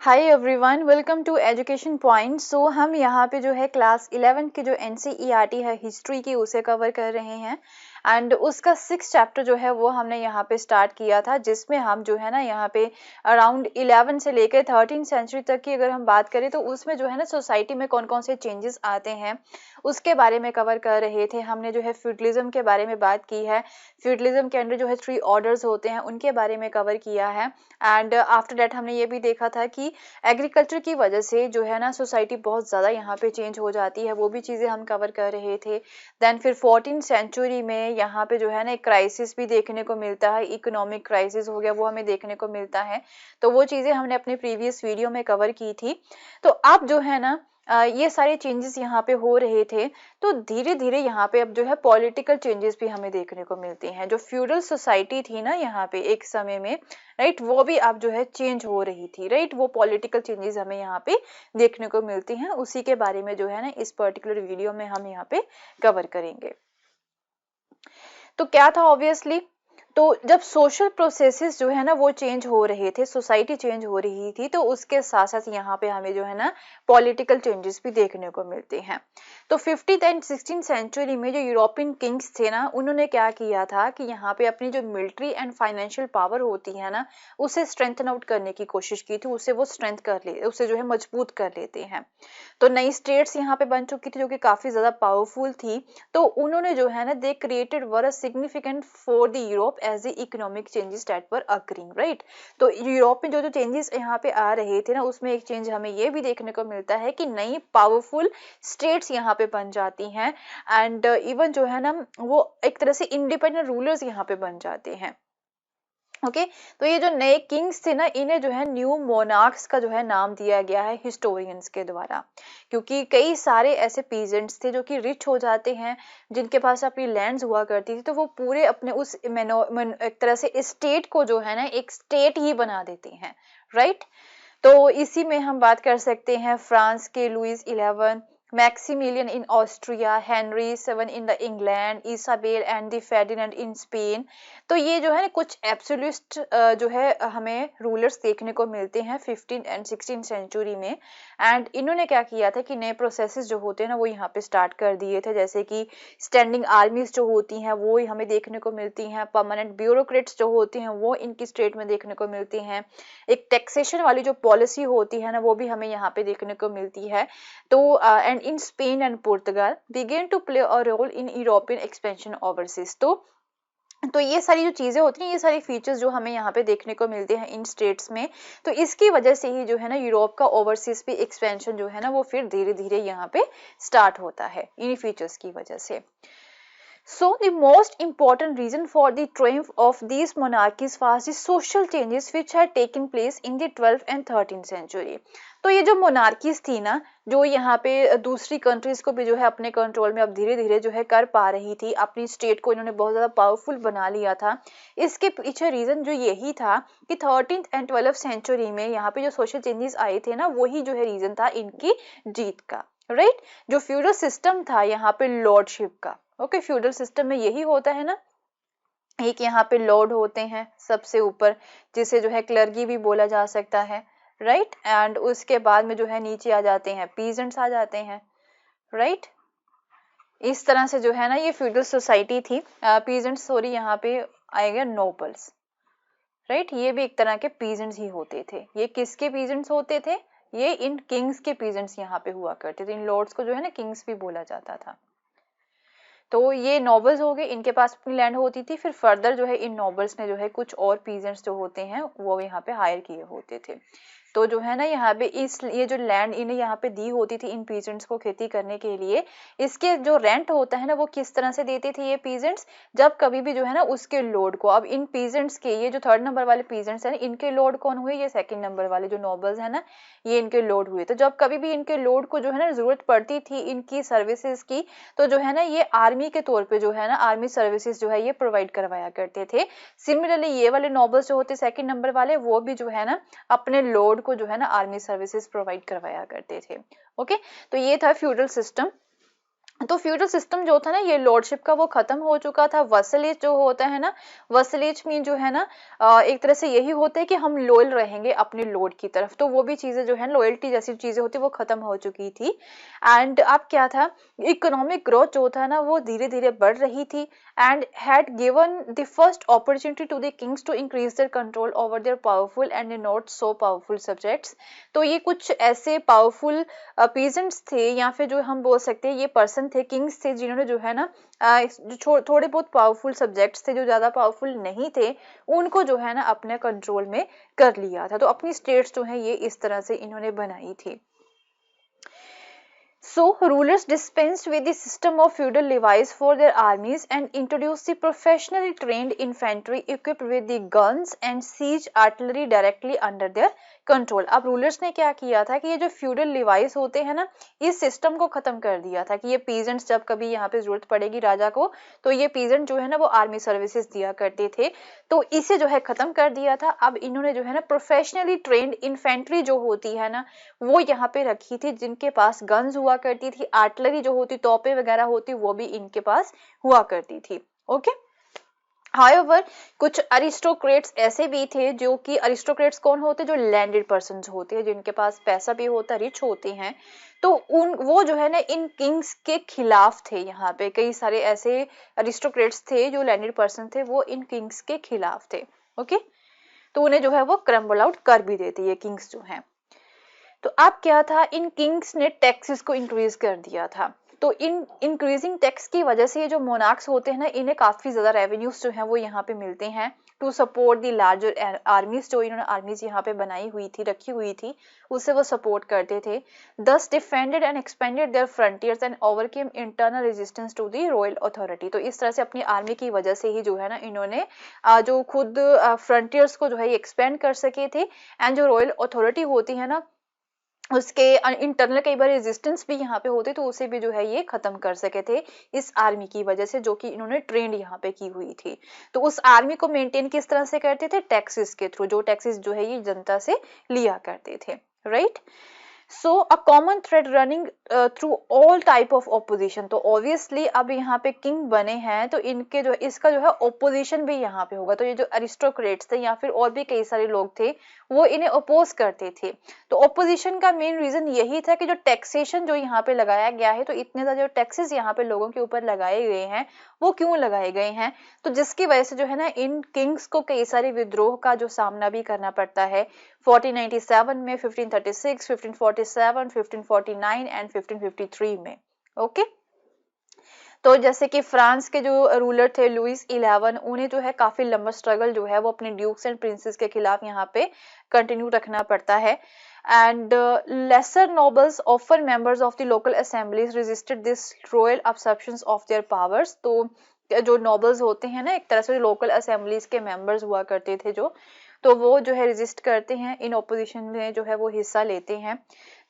Hi everyone, welcome to education point. So हम यहाँ पे जो है क्लास 11 की जो एनसीईआरटी है हिस्ट्री की उसे कवर कर रहे हैं एंड उसका 6 चैप्टर जो है वो हमने यहाँ पे स्टार्ट किया था, जिसमें हम जो है ना यहाँ पे अराउंड 11 से लेकर 13 सेंचुरी तक की अगर हम बात करें तो उसमें जो है ना सोसाइटी में कौन कौन से चेंजेस आते हैं उसके बारे में कवर कर रहे थे। हमने जो है फ्यूडलिज्म के बारे में बात की है, फ्यूडलिज्म के अंदर जो है 3 ऑर्डर्स होते हैं उनके बारे में कवर किया है एंड आफ्टर दैट हमने ये भी देखा था कि एग्रीकल्चर की वजह से जो है ना सोसाइटी बहुत ज़्यादा यहाँ पे चेंज हो जाती है, वो भी चीज़ें हम कवर कर रहे थे। देन फिर 14 सेंचुरी में यहाँ पे जो है ना एक क्राइसिस भी देखने को मिलता है, इकोनॉमिक क्राइसिस हो गया वो हमें देखने को मिलता है। तो वो चीज़ें हमने अपने प्रीवियस वीडियो में कवर की थी। तो अब जो है ना ये सारे चेंजेस यहाँ पे हो रहे थे, तो धीरे धीरे यहाँ पे अब जो है पॉलिटिकल चेंजेस भी हमें देखने को मिलते हैं। जो फ्यूडल सोसाइटी थी ना यहाँ पे एक समय में, राइट, वो भी अब जो है चेंज हो रही थी, राइट, वो पॉलिटिकल चेंजेस हमें यहाँ पे देखने को मिलती हैं। उसी के बारे में जो है ना इस पर्टिकुलर वीडियो में हम यहाँ पे कवर करेंगे। तो क्या था, ऑब्वियसली तो जब सोशल प्रोसेसेस जो है ना वो चेंज हो रहे थे, सोसाइटी चेंज हो रही थी, तो उसके साथ साथ यहाँ पे हमें जो है ना पॉलिटिकल चेंजेस भी देखने को मिलते हैं। तो 15th एंड 16th सेंचुरी में जो यूरोपियन किंग्स थे ना, उन्होंने क्या किया था कि यहाँ पे अपनी जो मिलिट्री एंड फाइनेंशियल पावर होती है ना उसे स्ट्रेंथन आउट करने की कोशिश की थी, उसे वो स्ट्रेंथ कर ले, उसे जो है मजबूत कर लेते हैं। तो नई स्टेट्स यहाँ पे बन चुकी थी जो कि काफी ज्यादा पावरफुल थी। तो उन्होंने जो है ना they created were a significant for the Europe as the economic changes that were occurring, right. तो यूरोप में जो जो चेंजेस यहाँ पे आ रहे थे ना उसमें एक चेंज हमें ये भी देखने को मिलता है कि नई पावरफुल स्टेट्स यहाँ पे बन जाती हैं एंड इवन जो है ना वो एक तरह से इंडिपेंडेंट रूलर्स यहाँ पे बन जाते हैं। ओके तो ये जो नए किंग्स थे ना इन्हें जो है न्यू मोनार्क्स का जो है नाम दिया गया है हिस्टोरियंस के द्वारा, क्योंकि कई सारे ऐसे पीजेंट्स थे जो कि रिच हो जाते हैं, जिनके पास अपनी लैंड्स हुआ करती थी, तो वो पूरे अपने उस एक तरह से स्टेट को जो है ना एक स्टेट ही बना देते हैं, राइट। तो इसी में हम बात कर सकते हैं फ्रांस के Louis 11, Maximilian in Austria, Henry 7 in the England, Isabel and the Ferdinand in Spain. तो ये जो है ना कुछ एब्सोल्यूट जो है हमें रूलर्स देखने को मिलते हैं 15 एंड 16 सेंचुरी में। एंड इन्होंने क्या किया था कि नए प्रोसेसेस जो होते हैं ना वो यहाँ पे स्टार्ट कर दिए थे, जैसे कि स्टैंडिंग आर्मीज जो होती हैं वो हमें देखने को मिलती हैं, परमानेंट ब्यूरोक्रेट्स जो होते हैं वो इनकी स्टेट में देखने को मिलती हैं, एक टैक्सेशन वाली जो पॉलिसी होती है ना वो भी हमें यहाँ पे देखने को मिलती है। तो and in Spain and Portugal began to play a role in European expansion overseas. तो ये सारी जो चीजें होती हैं, ये सारी फीचर्स जो हमें यहाँ पे देखने को मिलते हैं इन स्टेट्स में, तो इसकी वजह से ही जो है ना यूरोप का ओवरसीज भी एक्सपेंशन जो है ना वो फिर धीरे धीरे यहाँ पे स्टार्ट होता है इन्हीं फीचर्स की वजह से। So the most important reason for the triumph of these monarchies was the social changes which had taken place in the 12th and 13th century। तो ये जो मोनार्कीज थी ना जो यहाँ पे दूसरी कंट्रीज को भी जो है अपने कंट्रोल में अब धीरे धीरे जो है कर पा रही थी, अपनी स्टेट को इन्होंने बहुत ज्यादा पावरफुल बना लिया था। इसके पीछे रीजन जो यही था कि 13th एंड 12th सेंचुरी में यहाँ पे जो सोशल चेंजेस आए थे ना वही जो है रीजन था इनकी जीत का, राइट। जो फ्यूडल सिस्टम था यहाँ पे लॉर्डशिप का, ओके फ्यूडल सिस्टम में यही होता है ना, एक यहाँ पे लॉर्ड होते हैं सबसे ऊपर जिसे जो है क्लर्की भी बोला जा सकता है, राइट। एंड उसके बाद में जो है नीचे आ जाते हैं पीजेंट्स आ जाते हैं, राइट। इस तरह से जो है ना ये फ्यूडल सोसाइटी थी। पीजेंट्स सॉरी यहाँ पे आएगा नोबल्स, राइट, ये भी एक तरह के पीजेंट्स ही होते थे। ये किसके पीजेंट्स होते थे, ये इन किंग्स के पीजेंट्स यहाँ पे हुआ करते थे। इन लॉर्ड्स को जो है ना किंग्स भी बोला जाता था। तो ये नॉबल्स हो गए, इनके पास अपनी लैंड होती थी, फिर फर्दर जो है इन नॉबल्स ने जो है कुछ और पीजेंट्स जो होते हैं वो यहाँ पे हायर किए होते थे। तो जो है ना यहाँ पे ये जो लैंड इन्हें यहाँ पे दी होती थी इन पीजेंट्स को खेती करने के लिए, इसके जो रेंट होता है ना वो किस तरह से देते थे ये पीजेंट्स, जब कभी भी जो है ना उसके लोड को, अब इन पीजेंट्स के ये जो 3rd नंबर वाले पीजेंट्स है ना इनके लोड कौन हुए, ये 2nd नंबर वाले जो नॉबल्स है ना ये इनके लोड हुए। तो जब कभी भी इनके लोड को जो है ना जरूरत पड़ती थी इनकी सर्विसेज की, तो जो है ना ये आर्मी के तौर पे जो है ना आर्मी सर्विसेज जो है ये प्रोवाइड करवाया करते थे। सिमिलरली ये वाले नॉबल्स जो होते 2nd नंबर वाले वो भी जो है ना अपने लोड को जो है ना आर्मी सर्विसेज प्रोवाइड करवाया करते थे। ओके तो ये था फ्यूडल सिस्टम। तो फ्यूडल सिस्टम जो था ना, ये लॉर्डशिप का वो खत्म हो चुका था। वसलेज जो होता है ना, वसलेज में जो है ना एक तरह से यही होता है कि हम लॉयल रहेंगे अपने लॉर्ड की तरफ, तो वो भी चीजें जो है लॉयल्टी जैसी चीजें होती वो खत्म हो चुकी थी। एंड अब क्या था, इकोनॉमिक ग्रोथ जो था ना वो धीरे धीरे बढ़ रही थी and had given the first opportunity to the kings to increase their control over their powerful and not so powerful subjects. तो ये कुछ ऐसे पावरफुल पीजेंट्स थे, या फिर जो हम बोल सकते हैं ये पर्सन थे, किंग्स थे, जिन्होंने जो है ना जो थोड़े बहुत पावरफुल सब्जेक्ट्स थे, जो ज्यादा पावरफुल नहीं थे, उनको जो है ना अपने कंट्रोल में कर लिया था। तो अपनी स्टेट्स जो है ये इस तरह से इन्होंने बनाई थी। So, rulers dispensed with the system of feudal levies for their armies and introduced the professionally trained infantry equipped with the guns and siege artillery directly under their control. अब रूलर्स ने क्या किया था कि ये जो फ्यूडल लिवाइस होते हैं ना, इस सिस्टम को खत्म कर दिया था कि ये पीजेंट्स जब कभी यहाँ पे जरूरत पड़ेगी राजा को, तो ये पीजेंट जो है ना वो आर्मी सर्विसेज दिया करते थे, तो इसे जो है खत्म कर दिया था। अब इन्होंने जो है ना प्रोफेशनली ट्रेंड इन्फेंट्री जो होती है ना वो यहाँ पे रखी थी, जिनके पास गन्स हुआ करती थी, आर्टिलरी जो होती, तोपे वगैरह होती, वो भी इनके पास हुआ करती थी। ओके। However, कुछ अरिस्टोक्रेट्स ऐसे भी थे, जो कि अरिस्टोक्रेट्स कौन होते, जो लैंडेड पर्सन होते हैं, जिनके पास पैसा भी होता, रिच होते हैं, तो वो जो है ना इन किंग्स के खिलाफ थे। यहाँ पे कई सारे ऐसे अरिस्टोक्रेट्स थे जो लैंडेड पर्सन थे, वो इन किंग्स के खिलाफ थे। ओके, तो उन्हें जो है वो क्रम्बल आउट कर भी देते ये किंग्स जो हैं। तो अब क्या था, इन किंग्स ने टैक्सेस को इंक्रीज कर दिया था। तो इन इंक्रीजिंग टैक्स की वजह से ये जो मोनार्क्स होते हैं ना, इन्हें काफी ज्यादा रेवेन्यूज जो है वो यहाँ पे मिलते हैं to support the larger armies. जो इन्होंने आर्मीज यहाँ पे बनाई हुई थी, रखी हुई थी, उससे वो सपोर्ट करते थे। Thus defended and expanded their frontiers and overcame internal resistance to the royal authority. तो इस तरह से अपनी आर्मी की वजह से ही जो है ना इन्होंने जो खुद फ्रंटियर्स को जो है एक्सपेंड कर सके थे, एंड जो रॉयल अथॉरिटी होती है ना उसके इंटरनल कई बार रेजिस्टेंस भी यहाँ पे होते, तो उसे भी जो है ये खत्म कर सके थे इस आर्मी की वजह से, जो कि इन्होंने ट्रेंड यहाँ पे की हुई थी। तो उस आर्मी को मेंटेन किस तरह से करते थे, टैक्सेस के थ्रू, जो टैक्सेस जो है ये जनता से लिया करते थे, right. So a common thread running through all type of opposition. तो ऑब्वियसली अब यहाँ पे किंग बने हैं, तो इनके जो इसका जो है ऑपोजिशन भी यहाँ पे होगा। तो ये जो अरिस्टोक्रेट्स थे या फिर और भी कई सारे लोग थे, वो इन्हें अपोज करते थे। तो ऑपोजिशन का मेन रीजन यही था कि जो टैक्सेशन जो यहाँ पे लगाया गया है, तो इतने ज्यादा जो टैक्सेस यहाँ पे लोगों के ऊपर लगाए गए हैं, वो क्यों लगाए गए हैं, तो जिसकी वजह से जो है ना इन किंग्स को कई सारे विद्रोह का जो सामना भी करना पड़ता है। 1497 में, 1536, 1547, 1549 एंड 1553 में। ओके। तो जैसे कि फ्रांस के जो रूलर थे लुइस 11, उन्हें जो है काफी लंबा स्ट्रगल जो है वो अपने ड्यूक्स एंड प्रिंसेस के खिलाफ यहाँ पे कंटिन्यू रखना पड़ता है। And lesser nobles offer members of the local assemblies resisted this royal absorptions of their powers. तो जो नोबल्स होते हैं ना, एक तरह से लोकल असेंबलीज के मेंबर्स हुआ करते थे जो, तो वो जो है रेजिस्ट करते हैं, इन ऑपोजिशन में जो है वो हिस्सा लेते हैं।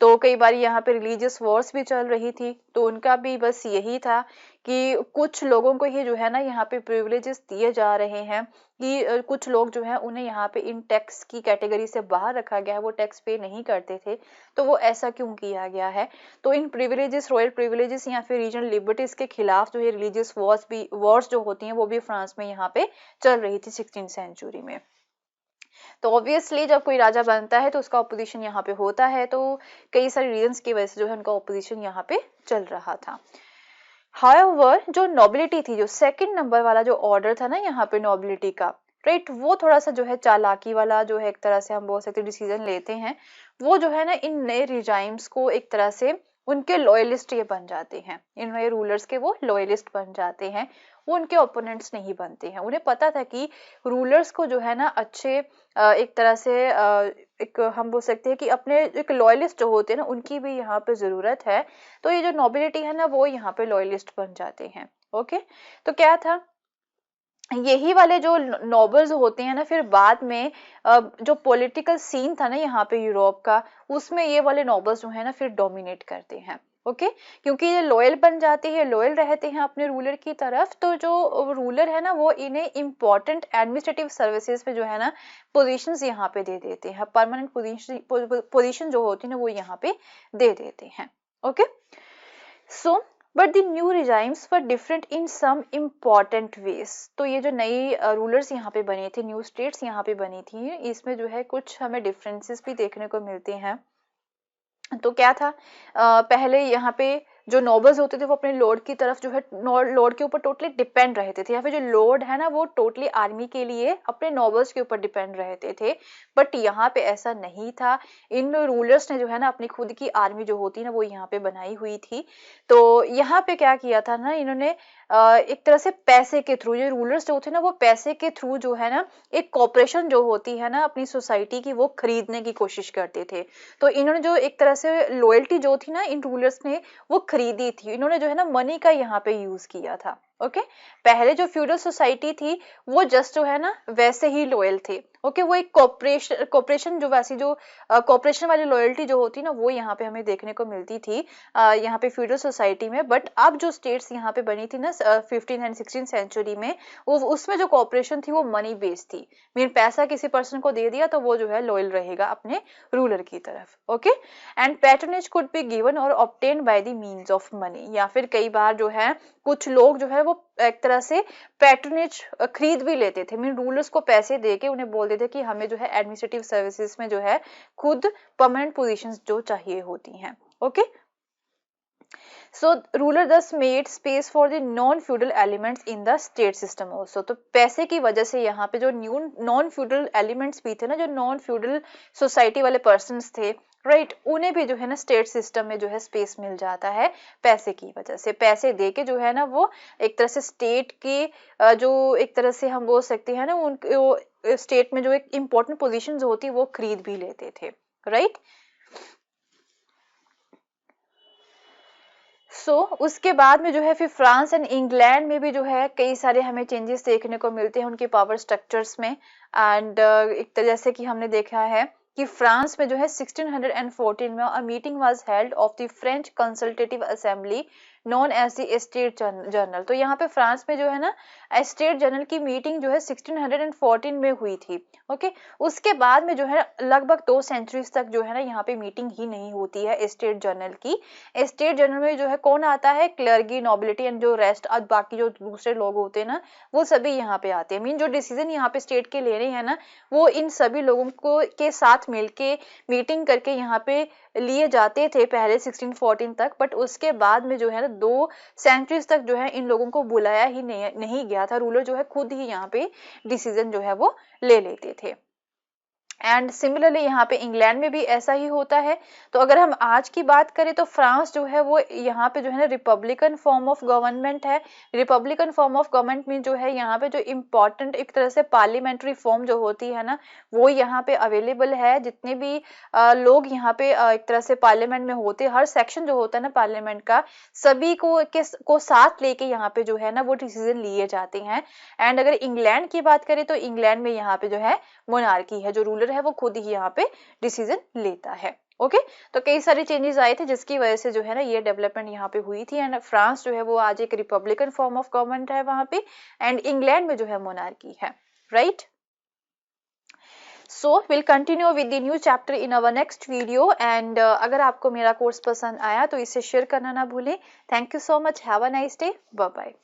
तो कई बार यहाँ पे रिलीजियस वॉर्स भी चल रही थी, तो उनका भी बस यही था कि कुछ लोगों को ही जो है ना यहाँ पे प्रिविलेजेस दिए जा रहे हैं, कि कुछ लोग जो है उन्हें यहाँ पे इन टैक्स की कैटेगरी से बाहर रखा गया है, वो टैक्स पे नहीं करते थे, तो वो ऐसा क्यों किया गया है। तो इन प्रिविलेजेस, रॉयल प्रिविलेजेस या फिर रीजनल लिबर्टीज के खिलाफ जो है रिलीजियस वॉर्स जो होती हैं वो भी फ्रांस में यहाँ पे चल रही थी 16th सेंचुरी में। तो ऑब्वियसली जब कोई राजा बनता है तो उसका ऑपोजिशन यहाँ पे होता है, तो कई सारे रीजंस की वजह से जो है उनका ऑपोजिशन यहाँ पे चल रहा था। हाउएवर जो नोबिलिटी थी, जो सेकंड नंबर वाला जो ऑर्डर था ना यहाँ पे नोबिलिटी का, राइट, वो थोड़ा सा जो है चालाकी वाला जो है, एक तरह से हम बोल सकते डिसीजन लेते हैं। वो जो है ना इन नए रिजाइम्स को एक तरह से उनके लॉयलिस्ट ये बन जाते हैं, इन नए रूलर्स के वो लॉयलिस्ट बन जाते हैं, वो उनके ओपोनेंट्स नहीं बनते हैं। उन्हें पता था कि रूलर्स को जो है ना अच्छे एक तरह से एक हम बोल सकते हैं कि अपने एक लॉयलिस्ट जो होते हैं ना उनकी भी यहाँ पे जरूरत है। तो ये जो नोबिलिटी है ना वो यहाँ पे लॉयलिस्ट बन जाते हैं। ओके, तो क्या था, यही वाले जो नोबल्स होते हैं ना, फिर बाद में जो पॉलिटिकल सीन था ना यहाँ पे यूरोप का, उसमें ये वाले नोबल्स जो है ना फिर डोमिनेट करते हैं। ओके, क्योंकि ये लॉयल बन जाते हैं, लॉयल रहते हैं अपने रूलर की तरफ, तो जो रूलर है ना वो इन्हें इंपॉर्टेंट एडमिनिस्ट्रेटिव सर्विसेज पे जो है ना पोजीशंस यहाँ पे दे देते हैं, परमानेंट पोजीशन जो होती है ना वो यहाँ पे दे देते हैं। Okay, so but the new regimes were different in some important ways. तो ये जो नई रूलर्स यहाँ पे बने थे, न्यू स्टेट्स यहाँ पे बनी थी, इसमें जो है कुछ हमें डिफरेंसेस भी देखने को मिलते हैं। तो क्या था, पहले यहाँ पे जो नोबल्स होते थे वो अपने लॉर्ड की तरफ जो है लॉर्ड के ऊपर टोटली डिपेंड रहते थे, या फिर जो लॉर्ड है ना वो टोटली आर्मी के लिए अपने नोबल्स के ऊपर डिपेंड रहते थे। बट यहाँ पे ऐसा नहीं था, इन रूलर्स ने जो है ना अपनी खुद की आर्मी जो होती है ना वो यहाँ पे बनाई हुई थी। तो यहाँ पे क्या किया था ना इन्होंने, एक तरह से पैसे के थ्रू, ये रूलर्स जो थे ना वो पैसे के थ्रू जो है ना एक कॉर्पोरेशन जो होती है ना अपनी सोसाइटी की वो खरीदने की कोशिश करते थे। तो इन्होंने जो एक तरह से लॉयल्टी जो थी ना इन रूलर्स ने वो खरीदी थी, इन्होंने जो है ना मनी का यहाँ पे यूज किया था। ओके, पहले जो फ्यूडल सोसाइटी थी वो जस्ट जो है ना वैसे ही लॉयल थे। ओके, वो एक कॉर्पोरेशन जो वैसी जो कॉर्पोरेशन वाली लॉयल्टी जो होती ना वो यहाँ पे हमें देखने को मिलती थी यहाँ पे फ्यूडल सोसाइटी में। बट अब जो स्टेट्स यहाँ पे बनी थी ना 15th एंड 16th सेंचुरी में, वो उसमें जो कॉर्पोरेशन थी वो मनी बेस्ड थी, मीन पैसा किसी पर्सन को दे दिया तो वो जो है लॉयल रहेगा अपने रूलर की तरफ। Okay, and patronage could be given और obtained by the means of money, या फिर कई बार जो है कुछ लोग जो है वो एक तरह से पैटर्नेज खरीद भी लेते थे, मीन रूलर्स को पैसे देके उन्हें बोलते थे कि हमें जो है एडमिनिस्ट्रेटिव सर्विसेज में जो है खुद परमानेंट पोजीशंस जो चाहिए होती हैं। Okay, so ruler thus made space for the non feudal elements in the state system also। तो पैसे की वजह से यहाँ पे जो न्यू नॉन फ्यूडल एलिमेंट्स भी थे ना, जो नॉन फ्यूडल सोसाइटी वाले पर्सन्स थे, राइट, उन्हें भी जो है ना स्टेट सिस्टम में जो है स्पेस मिल जाता है पैसे की वजह से। पैसे दे के जो है ना वो एक तरह से स्टेट की जो एक तरह से हम बोल सकते हैं ना उन स्टेट में जो एक इम्पोर्टेंट पोजीशंस होती है वो खरीद भी लेते थे, राइट। उसके बाद में जो है फिर फ्रांस एंड इंग्लैंड में भी जो है कई सारे हमें चेंजेस देखने को मिलते हैं उनके पावर स्ट्रक्चर्स में। एंड एक तरह जैसे कि हमने देखा है कि फ्रांस में जो है 1614 में a meeting was held of the French consultative assembly known as the state general. तो यहाँ पे फ्रांस में जो है ना स्टेट जनरल की मीटिंग जो है 1614 में हुई थी। ओके, उसके बाद में जो है लगभग 2 सेंचुरीज तक जो है ना यहाँ पे मीटिंग ही नहीं होती है स्टेट जनरल की। स्टेट जनरल में जो है कौन आता है, क्लर्गी, नोबिलिटी एंड जो रेस्ट और बाकी जो दूसरे लोग होते हैं ना वो सभी यहाँ पे आते हैं। मीन जो डिसीजन यहाँ पे स्टेट के ले रहे हैं ना वो इन सभी लोगों को के साथ मिलके मीटिंग करके यहाँ पे लिए जाते थे पहले 1614 तक। बट उसके बाद में जो है ना 2 सेंचुरीज तक जो है इन लोगों को बुलाया ही नहीं गया था, रूलर जो है खुद ही यहाँ पे डिसीजन जो है वो ले लेते थे। एंड सिमिलरली यहाँ पे इंग्लैंड में भी ऐसा ही होता है। तो अगर हम आज की बात करें तो फ्रांस जो है वो यहाँ पे जो है ना रिपब्लिकन फॉर्म ऑफ गवर्नमेंट है। रिपब्लिकन फॉर्म ऑफ गवर्नमेंट में जो है यहाँ पे जो इम्पोर्टेंट एक तरह से पार्लियामेंट्री फॉर्म जो होती है ना वो यहाँ पे अवेलेबल है। जितने भी लोग यहाँ पे एक तरह से पार्लियामेंट में होते, हर सेक्शन जो होता है ना पार्लियामेंट का, सभी को साथ लेके यहाँ पे जो है ना वो डिसीजन लिए जाते हैं। एंड अगर इंग्लैंड की बात करें तो इंग्लैंड में यहाँ पे जो है मोनार्की है, जो रूलर है वो खुद ही यहाँ पे डिसीजन लेता है। ओके, तो कई सारे चेंजेस आए थे जिसकी वजह से जो है ना ये डेवलपमेंट यहाँ पे हुई थी। एंड फ्रांस जो है वो आज एक रिपब्लिकन फॉर्म ऑफ गवर्नमेंट है वहां पे, एंड इंग्लैंड में जो है मोनार्की है, right. So will continue with the new chapter in our next video. And अगर आपको मेरा कोर्स पसंद आया तो इसे शेयर करना ना भूलें। Thank you so much, have a nice day, bye bye.